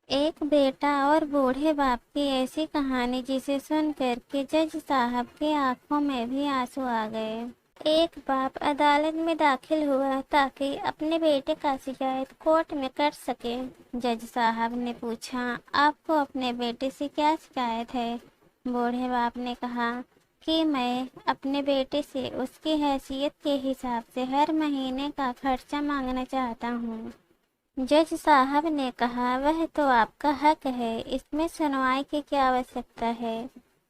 ایک بیٹا اور بوڑھے باپ کی ایسی کہانی جسے سن کر کے جج صاحب کی آنکھوں میں بھی آنسو آ گئے۔ ایک باپ عدالت میں داخل ہوا تاکہ اپنے بیٹے کا شکایت کورٹ میں کر سکے۔ جج صاحب نے پوچھا، آپ کو اپنے بیٹے سے کیا شکایت ہے؟ بوڑھے باپ نے کہا کہ میں اپنے بیٹے سے اس کی حیثیت کے حساب سے ہر مہینے کا خرچہ مانگنا چاہتا ہوں۔ جج صاحب نے کہا، وہ تو آپ کا حق ہے، اس میں سنوائی کی کیا آوشکتا ہے؟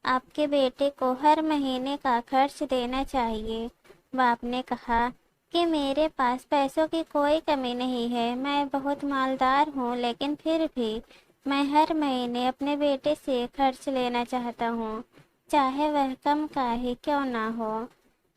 آپ کے بیٹے کو ہر مہینے کا خرچ دینا چاہیے۔ باپ نے کہا کہ میرے پاس پیسوں کی کوئی کمی نہیں ہے، میں بہت مالدار ہوں، لیکن پھر بھی میں ہر مہینے اپنے بیٹے سے خرچ لینا چاہتا ہوں، چاہے وہ کم کا ہی کیوں نہ ہو۔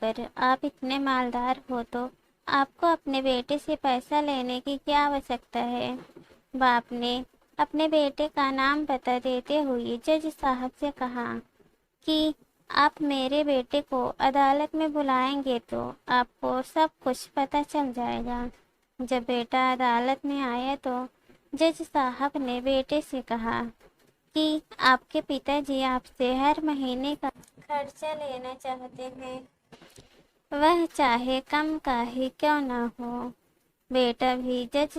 کر، آپ اتنے مالدار ہو تو آپ کو اپنے بیٹے سے پیسہ لینے کی کیا آوشکتا ہے؟ باپ نے اپنے بیٹے کا نام پتہ دیتے ہوئے جج صاحب سے کہا کہ آپ میرے بیٹے کو عدالت میں بلائیں گے تو آپ کو سب کچھ پتہ چل جائے گا۔ جب بیٹا عدالت میں آیا تو جج صاحب نے بیٹے سے کہا کہ آپ کے پتا جی آپ سے ہر مہینے کا خرچہ لینا چاہتے ہیں، وہ چاہے کم کا ہی کیوں نہ ہو۔ بیٹا بھی جج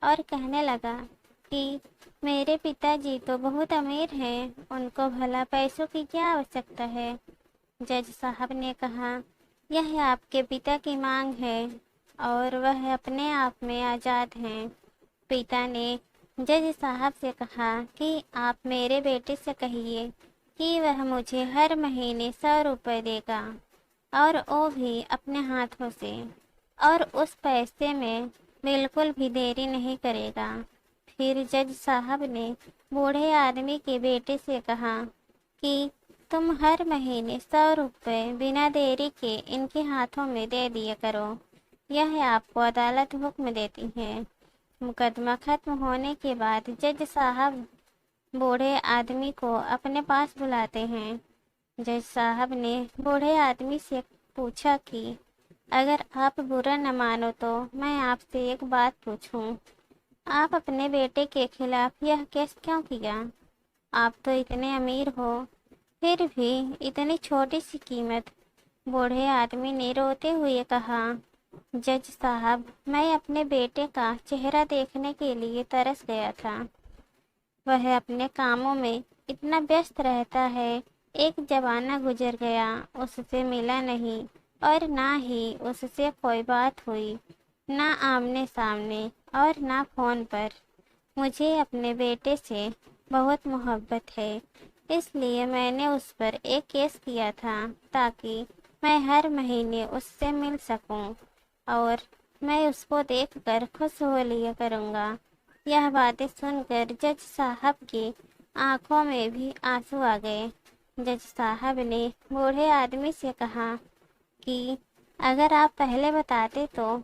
اور کہنے لگا کہ میرے پتا جی تو بہت امیر ہیں، ان کو بھلا پیسوں کی کیا آوشکتا ہے؟ جج صاحب نے کہا، یہ آپ کے پتا کی مانگ ہے اور وہ اپنے آپ میں آزاد ہیں۔ پتا نے جج صاحب سے کہا کہ آپ میرے بیٹے سے کہیے کہ وہ مجھے ہر مہینے 100 روپے دے گا، اور وہ بھی اپنے ہاتھوں سے، اور اس پیسے میں بالکل بھی دیری نہیں کرے گا۔ پھر جج صاحب نے بوڑھے آدمی کے بیٹے سے کہا کہ تم ہر مہینے 100 روپے بنا دیری کے ان کے ہاتھوں میں دے دیا کرو، یہ آپ کو عدالت حکم دیتی ہے۔ مقدمہ ختم ہونے کے بعد جج صاحب بوڑھے آدمی کو اپنے پاس بلاتے ہیں۔ جج صاحب نے بوڑھے آدمی سے پوچھا کہ اگر آپ برا نہ مانو تو میں آپ سے ایک بات پوچھوں، آپ اپنے بیٹے کے خلاف یہ کیس کیوں کیا؟ آپ تو اتنے امیر ہو، پھر بھی اتنی چھوٹی سی قیمت؟ بوڑھے آدمی نے روتے ہوئے کہا، جج صاحب میں اپنے بیٹے کا چہرہ دیکھنے کے لیے ترس گیا تھا، وہ اپنے کاموں میں اتنا ویست رہتا ہے، ایک زمانہ گزر گیا اس سے ملا نہیں اور نہ ہی اس سے کوئی بات ہوئی، نہ آمنے سامنے اور نہ فون پر۔ مجھے اپنے بیٹے سے بہت محبت ہے، اس لیے میں نے اس پر ایک کیس کیا تھا تاکہ میں ہر مہینے اس سے مل سکوں اور میں اس کو دیکھ کر خوش ہو لیا کروں گا۔ یہ باتیں سن کر جج صاحب کی آنکھوں میں بھی آنسو آ گئے۔ جج صاحب نے بوڑھے آدمی سے کہا کہ اگر آپ پہلے بتاتے تو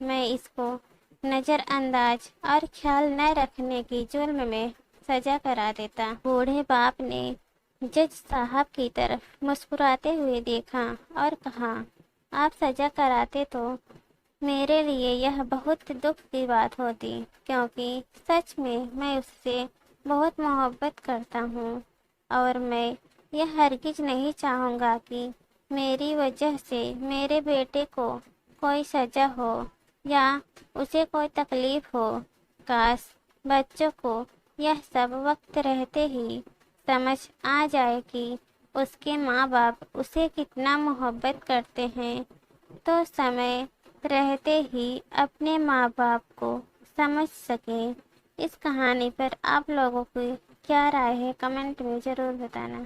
میں اس کو نظر انداز اور خیال نہ رکھنے کی جرم میں سزا کرا دیتا۔ بوڑھے باپ نے جج صاحب کی طرف مسکراتے ہوئے دیکھا اور کہا، آپ سزا کراتے تو میرے لیے یہ بہت دکھ کی بات ہوتی، کیونکہ سچ میں اس سے بہت محبت کرتا ہوں اور میں یہ ہرگز نہیں چاہوں گا کہ میری وجہ سے میرے بیٹے کو کوئی سزا ہو یا اسے کوئی تکلیف ہو۔ کاش بچوں کو یہ سب وقت رہتے ہی سمجھ آ جائے کہ اس کے ماں باپ اسے کتنا محبت کرتے ہیں، تو سمے رہتے ہی اپنے ماں باپ کو سمجھ سکیں۔ اس کہانی پر آپ لوگوں کی کیا رائے ہے، کمنٹ میں ضرور بتانا۔